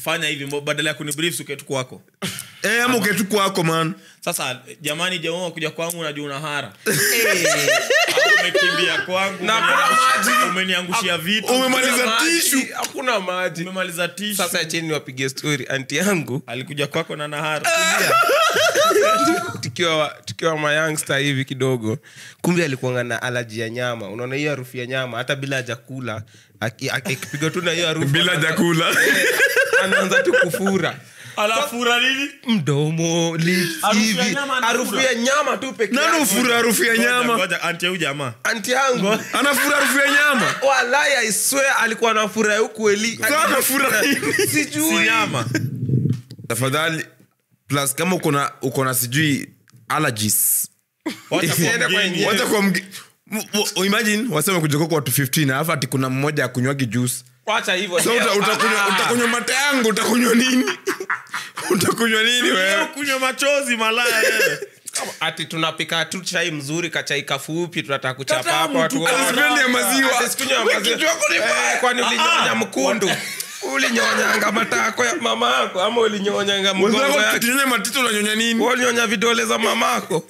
fanya hivi badala ya kunibrief uketu kwako. Ama uketu kwako man. Sasa jamani jamaa kuja kwangu unajua una hara. Umekimbia kwangu. Na kuna maji. Umeniangushia vitu. Umemaliza tissue. Hakuna maji. Umemaliza tissue. Sasa acheni niwapige story. Auntie yangu alikuja kwako na nahara. Tukiwa ma youngster hivi kidogo. Kumbe alikuwa na allergy ya nyama. Unaona hiyo harufu ya nyama hata bila hajakula akipiga tu na hiyo harufu bila hajakula anaanza tu kufura. Alafura nini? Mdomo, lips hivi. Harufu ya nyama tu pekee. Nani ufura harufu ya nyama? Ngoja auntie huyu jamaa. Auntie yangu anafura harufu ya nyama. Wallahi I swear alikuwa anafura huko eli. Anafura sijui si nyama. Tafadhali plus kama uko na sijui allergies. Wacha kwa imagine wasema kuja kwa watu 15 alafu ati kuna mmoja akunywagi juice. Acha hivyo. So utakunywa mate yangu, utakunywa nini? Utakunywa nini wewe? Kunywa machozi malaya wewe. Ati tunapika tu chai mzuri kachai kafupi tunataka kuchapa hapa watu. Asipendi ya maziwa. Asikunywa maziwa. Kwani ulinyonya mkundu? Ulinyonyanga matako ya mamako ama ulinyonyanga mgongo yake? Wewe ukinyonya matito unanyonya nini? Ulinyonya vidole za mamako.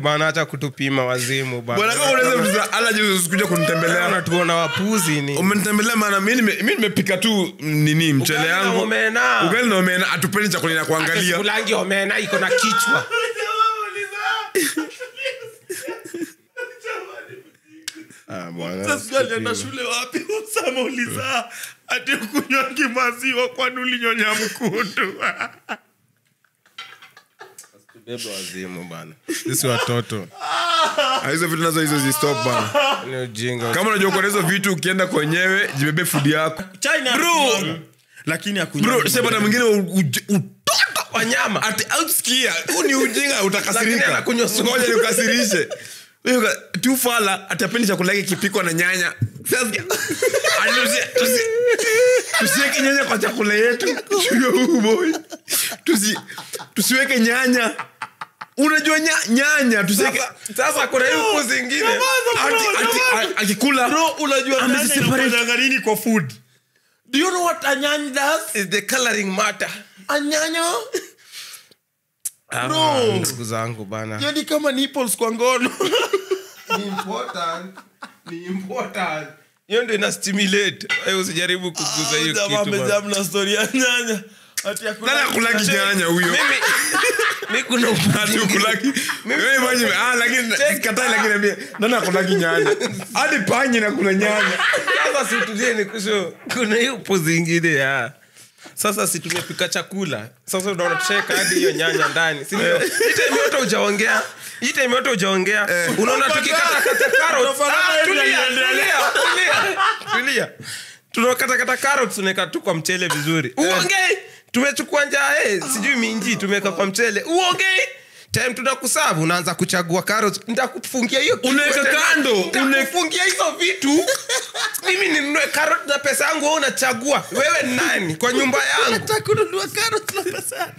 Bana acha kutupima wazimu bana. Bwana kama unaweza mtuza allergies usikuja kunitembelea na tuona wapuzi ni. Umenitembelea maana mimi nimepika tu nini mchele yangu. Ugali na omena atupeni chakula na kuangalia. Kulangi omena iko na kichwa. Bwana. Sasa alienda shule wapi? Usama uliza ati kunywa maziwa kwani ulinyonya mkundu. Beba wazimu bana. Sisi watoto. Hizo vitu nazo hizo zistop bana. Ni ujinga. Kama unajua kwa hizo vitu ukienda kwenyewe jibebe food yako. China bro. Lakini akunywa. Bro, sema na mwingine utoto wa nyama. Ati outsikia. Huu ni ujinga utakasirika. Lakini anakunywa sumu. Ngoja nikasirishe. Wewe tu fala atapendi chakula yake kipikwa na nyanya. Sasa tusiweke nyanya kwa chakula yetu. Sio boy. Tusiweke nyanya. Unajua nyanya tusiweke. Sasa kuna hiyo zingine. Akikula bro unajua nyanya nini kwa food? Do you know what a nyanya does? Is the coloring matter. A nyanya bro ndugu zangu bana. Hiyo ni kama nipples kwa ngono. Ni important. Hiyo ndio ina stimulate. Wewe usijaribu kuguza hiyo kitu. Jamaa amejamna story ya nyanya. Ati akula nyanya huyo. Mimi kuna kulaki. Wewe imagine lakini katai lakini mimi nani akula nyanya. Hadi panyi na kula nyanya. Sasa situlie ni kusho. Kuna hiyo pozi nyingine ya. Sasa si tumepika chakula. Sasa unaona tusheka hadi hiyo nyanya ndani. Si ndio? Ita imeota hujaongea. Unaona tukikata carrots. Tulia. Tunakata carrots tunaweka tu kwa mchele vizuri. Uongee. Tumechukua njaa sijui minji tumeweka kwa mchele. Uongee. Time tunakusavu unaanza kuchagua carrots. Nitakufungia hiyo unaweka kando. Unafungia hizo vitu. Mimi ninunue carrot na pesa yangu wewe unachagua. Wewe nani kwa nyumba yangu? Nataka kununua carrot na pesa.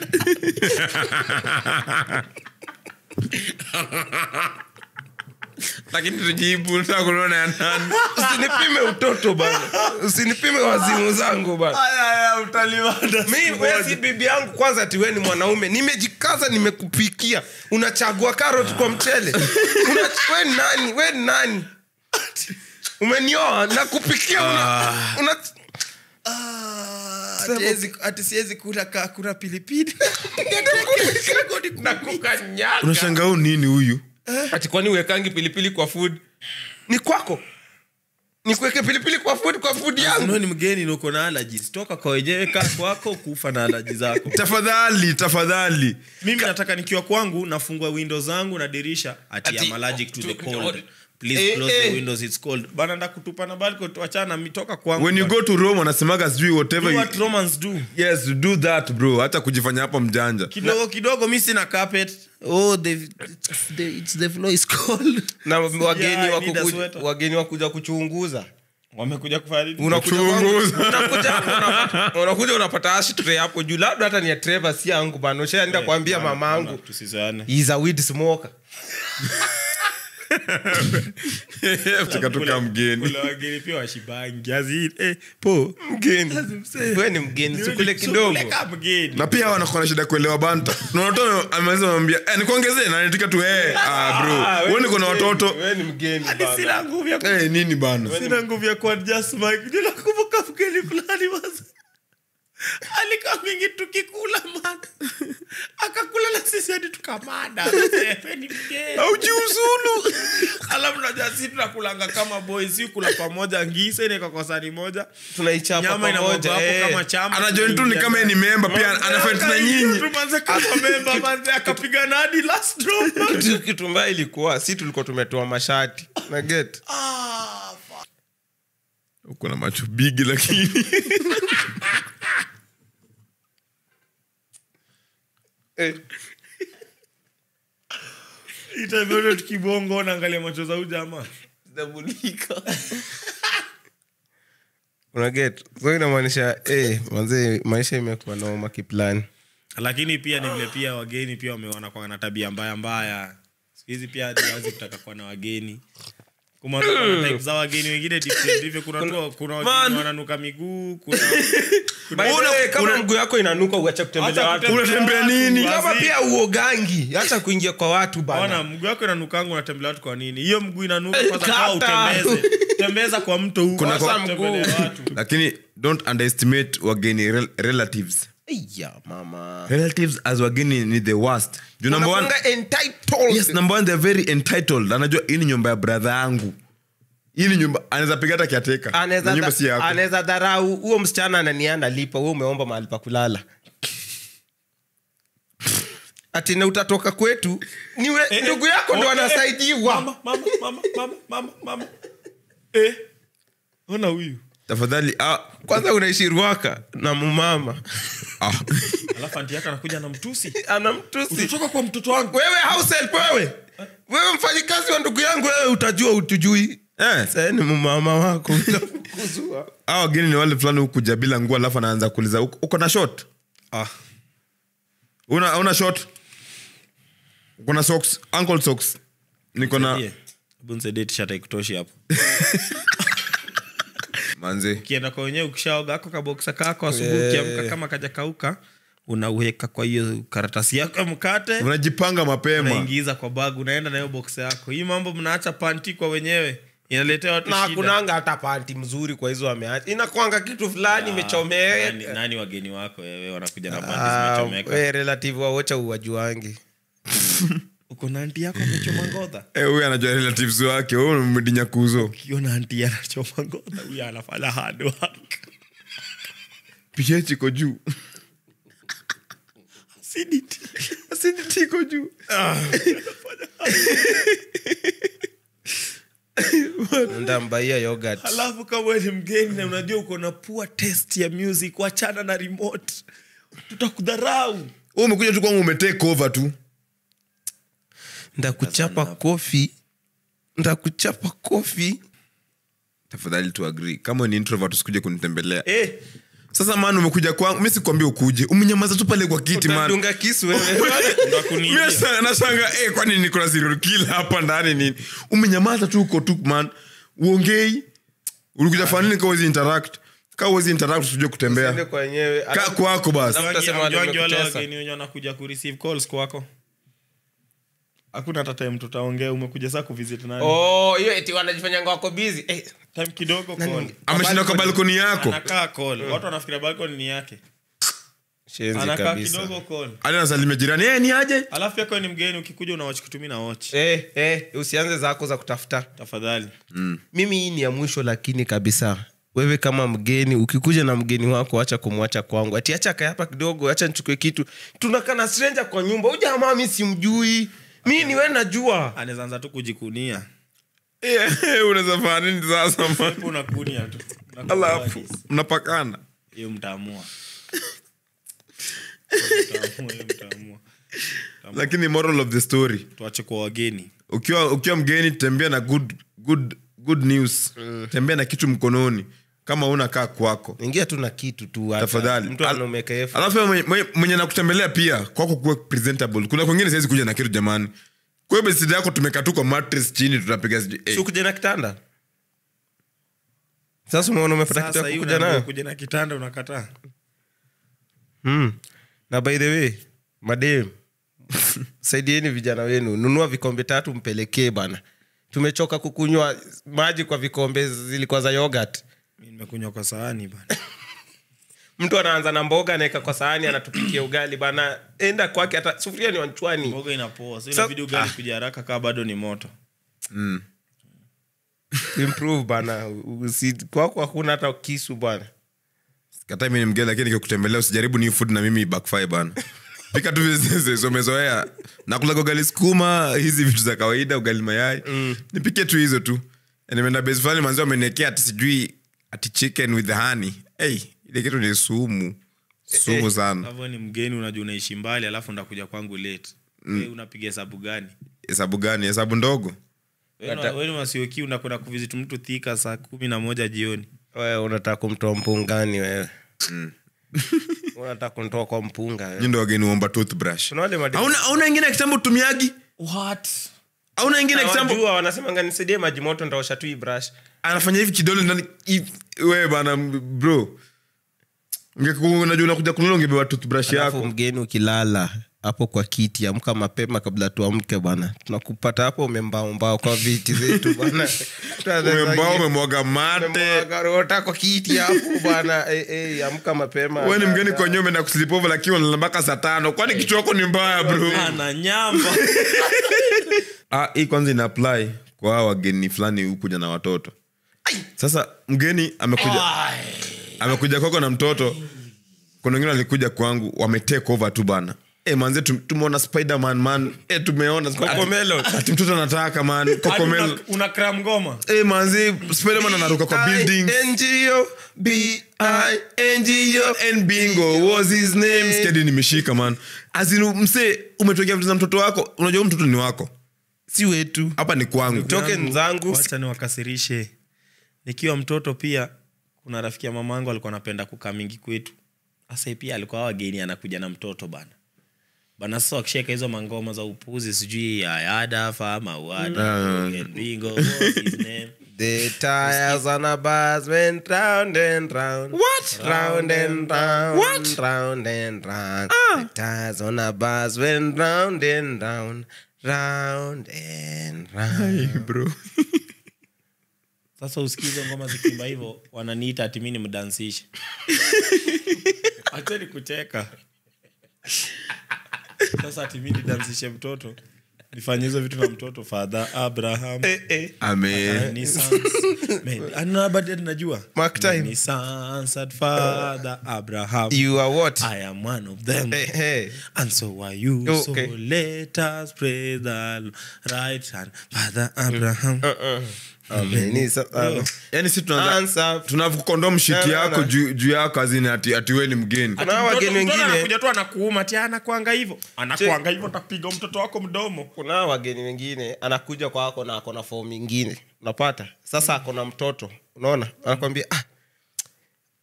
Lakini tujibu nataka kuona ya nani. Usinipime utoto bana. Usinipime wazimu zangu bana. Aya utalimada. Mimi wewe si bibi yangu kwanza ati wewe ni mwanaume. Nimejikaza nimekupikia. Unachagua carrot kwa mchele. Wewe nani? Umenioa na kupikia una ati siwezi kula pilipili. Na kukanyaga. Unashangaa nini huyu? Ati kwani uwekangi pilipili kwa food? Ni kwako. Nikuweke pilipili kwa food yangu. Wewe ni mgeni na uko na allergies. Toka kwa wenyewe kwako kufa na allergies zako. Tafadhali. Mimi nataka nikiwa kwangu nafungua windows zangu na dirisha ati I'm allergic to the cold. Please close the windows, it's cold. Bana nda kutupa na balcony tuachana mitoka kwangu. When you go to Rome wanasemaga sijui whatever what Romans do. Yes, do that bro. Hata kujifanya hapa mjanja. Kidogo mimi sina carpet. It's the floor is cold. Na wageni wakuja kuchunguza. Wamekuja kufanya nini? Unakuja unapata ashtray hapo juu. Labda hata ni ya Trevor si yangu bana. Ushaenda kuambia mamangu. Tusizane. He's a weed smoker. tukatoka mgeni kula wageni pia washibangi azii po mgeni wewe ni mgeni sikule kidogo mgeni na pia wanakuwa na shida kuelewa banta na watoto ameweza kumwambia nikuongezee na nitika tu bro wewe niko na watoto wewe ni mgeni bana sina nguvu ya nini bana sina nguvu ya kuadjust mic ninakumbuka mgeni fulani basi alika mingi tukikula man akakula na sisi hadi tukamada ni mgeni au jiuzulu alafu najua sisi tunakulanga kama boys si kula pamoja ngisa ile kwa sani moja tunaichapa pamoja kama chama anajua tu ni kama ni member pia anafight na nyinyi tumanze kama member manze akapiga hadi last drop kitu mbaya ilikuwa si tulikuwa tumetoa mashati na get uko na macho big lakini itavyote tukibongo naangalia macho za ujamaa dabulika unaget so inamaanisha manze maisha imekuwa noma kiplani lakini pia ni vile pia wageni pia wameona kwa na tabia mbaya siku hizi pia hadi kutaka kuwa na wageni kuna type za wageni wengine different kuna wageni wananuka miguu kama mguu yako inanuka uacha kutembelea watu unatembea nini kama pia uogangi acha kuingia kwa watu bana bwana mguu yako inanukanga unatembelea watu kwa nini hiyo mguu inanuka kwanza kaa tembeza kwa mto huko kuna mguu watu lakini don't underestimate wageni relatives mama relatives as wageni ni the worst number one entitled yes number one they're very entitled anajua hii ni nyumba ya brother yangu hii ni nyumba anaweza piga hata kiateka nyumba si yako anaweza dharau huo msichana ananiana lipa wewe umeomba mahali pa kulala ati na utatoka kwetu niwe ndugu yako ndo anasaidiwa mama ona huyu tafadhali kwanza unaishi Ruaka na mumama alafu anti yake anakuja na mtusi utatoka kwa mtoto wangu wewe house help wewe mfanyikazi wa ndugu yangu wewe utajua utujui sasa ni mumama wako kuzua wageni ni wale fulani hukuja bila nguo alafu anaanza kuuliza uko na short una short uko na socks ankle socks niko na bunze date shata ikutoshi hapo manze kienda kwa wenyewe ukishaoga ako kaboksa kako asubuhi kiamka kama kajakauka unauweka kwa hiyo karatasi yako ya mkate unajipanga mapema unaingiza kwa bag unaenda na hiyo box yako hii mambo mnaacha panti kwa wenyewe inaletea watu na shida kunanga hata panti mzuri kwa hizo ameacha inakuanga kitu fulani imechomeka nani wageni wako wewe wanakuja na panti zimechomeka wewe relative waocha uwajuangi uko na aunti yako amechoma ngodha huyu anajua relatives wake wewe umedinya kuzo ukiona aunti anachoma ngodha huyu anafanya hard work pH iko juu acidity iko juu ndambaia yogurt alafu kama wewe ni mgeni na unajua uko na poor taste ya music wachana na remote tutakudharau wewe umekuja tu kwangu umetake over tu ndakuchapa kofi tafadhali tu agree kama ni introvert usikuje kunitembelea sasa man umekuja kwangu mimi sikwambia ukuje umenyamaza tu pale kwa kiti man utadunga kisu wewe mimi nasanga kwani niko na serial killer hapa ndani nini umenyamaza tu uko tu man uongei ulikuja fanya nini kawezi interact usije kutembea ndio kwa wenyewe kwako basi utasema wale wageni wenyewe wanakuja ku receive calls kwako hakuna hata time tutaongea umekuja sasa kuvisit nani hiyo eti wanajifanya wako busy time kidogo call ameshinda kwa balkoni yako anakaa call watu wanafikiria balkoni ni yake shenzi anakaa kabisa kidogo call anasalimia jirani ni aje alafu yako ni mgeni ukikuja unawatch kutumia na watch usianze zako za kutafuta tafadhali mimi hii ni ya mwisho lakini kabisa wewe kama mgeni ukikuja na mgeni wako acha kumwacha kwangu ati acha kae hapa kidogo acha nichukue kitu tunakaa na stranger kwa nyumba huyu jamaa mimi simjui mimi ni wewe najua anaweza anza tu kujikunia unaweza fanya nini sasa hapo unakunia tu alafu mnapakana hiyo mtaamua lakini moral of the story tuache kwa wageni ukiwa mgeni tembea na good news tembea na kitu mkononi kama unakaa kwako ingia tu na kitu tu tafadhali mtu anomeka alafu mwenye nakutembelea pia kwako kuwe presentable kuna kwingine siwezi kuja na kitu jamani kwa hiyo besi yako tumekaa tu kwa mattress chini tunapiga Si ukuje na kitanda. Sasa umeona umepata kitu ya kukuja nayo. Kuja na kitanda unakataa. Na by the way, madem, saidieni vijana wenu, nunua vikombe 3 mpelekee bana. Tumechoka kukunywa maji kwa vikombe zilikuwa za yogurt. Mimi nimekunywa kwa sahani bana. Mtu anaanza na mboga anaweka kwa sahani anatupikia ugali bana. Enda kwake hata sufuria ni wanchwani. Mboga inapoa. Sio inabidi ugali kuja haraka kama bado ni moto. Improve bana. Kwako hakuna hata kisu bana. Kataa mimi ni mgeni lakini nikikutembelea usijaribu new food na mimi backfire bana. Pika tu vizuri umezoea. Nakula ugali sukuma, hizi vitu za kawaida, ugali mayai. Nipike tu hizo tu. Nimeenda base fulani manzi wamenekea ati sijui ati chicken with the honey. Ile kitu ni sumu. Sumu sana. Hapo ni mgeni unajua unaishi mbali alafu ndakuja kwangu late. Wewe unapiga hesabu gani? Hesabu gani? Hesabu ndogo. Wewe wasioki unakwenda kuvisit mtu Thika saa 11 jioni. Wewe unataka kumtoa mpungani wewe. Unataka kumtoa kwa mpunga wewe. Ndio wageni waomba toothbrush. Unaona Hauna ingine kitambo tumiagi? What? Hauna ingine kitambo? Unajua wanasema ngani nisaidie maji moto ndaosha tu hii brush. Anafanya hivi kidole ndani wewe bana bro. Unajua unakuja kununua ungebeba toothbrush yako. Alafu mgeni ukilala hapo kwa kiti amka mapema kabla tuamke bana. Tunakupata hapo umembao kwa viti zetu bana. Umemwaga mate. Garota kwa kiti hapo bana. Amka mapema. Wewe ni mgeni kwa nyome na kusleep over lakini unalala saa 5. Kwani kichwa chako ni mbaya bro? Ana nyamba. Hii kwanza ina apply kwa wageni fulani hukuja na watoto. Sasa mgeni amekuja kwako na mtoto. Kuna wengine walikuja kwangu wametake over tu bana. Manze tumeona Spider-Man man. Tumeona Cocomelon. Ati mtoto anataka man Cocomelon. Una cram ngoma. Manze Spider-Man anaruka kwa buildings. NGO BINGO and bingo was his name. Skedi nimeshika man. Azinu mse umetokea vitu za mtoto wako. Unajua mtoto ni wako. Si wetu. Hapa ni kwangu. Token zangu. Acha niwakasirishe. Nikiwa mtoto pia kuna rafiki ya mamangu alikuwa anapenda kukaa mingi kwetu. Sasa pia alikuwa wageni anakuja na mtoto bana. Bana sasa akisheka hizo mangoma za upuzi sijui ya Yada Fama Wada Bingo what's his name. The tires on a bus went round and round. What? Round and round. What? Round and round. The tires on a bus went round and round. Round and round. Hey bro. Sasa usikize ngoma zikimba hivyo wananiita ati mimi nimdansishe. Acha nikucheka. Sasa ati mimi nidansishe mtoto. Nifanye hizo vitu na mtoto Father Abraham. Amen. Ni sons. Anabadi najua. Mark time. Ni sons at Father Abraham. You are what? I am one of them. Hey. And so are you. Okay. So let us praise the right hand Father Abraham. Yani si tunavukondom shit yako juu yako azini ati wewe ni mgeni. Kuna wageni wengine anakuja tu anakuuma ati anakuanga hivyo. Anakuanga hivyo utapiga mtoto wako mdomo. Kuna wageni wengine anakuja kwako na akona form nyingine. Unapata? Sasa akona mtoto. Unaona? Anakuambia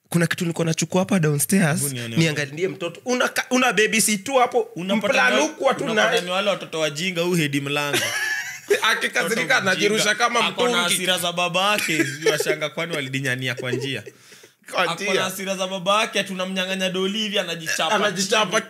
kuna kitu niko nachukua hapa downstairs niangalie mtoto. Una babysit tu hapo. Mplanuku tu na ni wale watoto wajinga huu hedi mlango. Akikasirika anajirusha kama mtungi. Akona hasira za babake, washanga kwani walidinyania kwa njia. Akona hasira za babake tunamnyang'anya doli hivi anajichapa. Anajichapa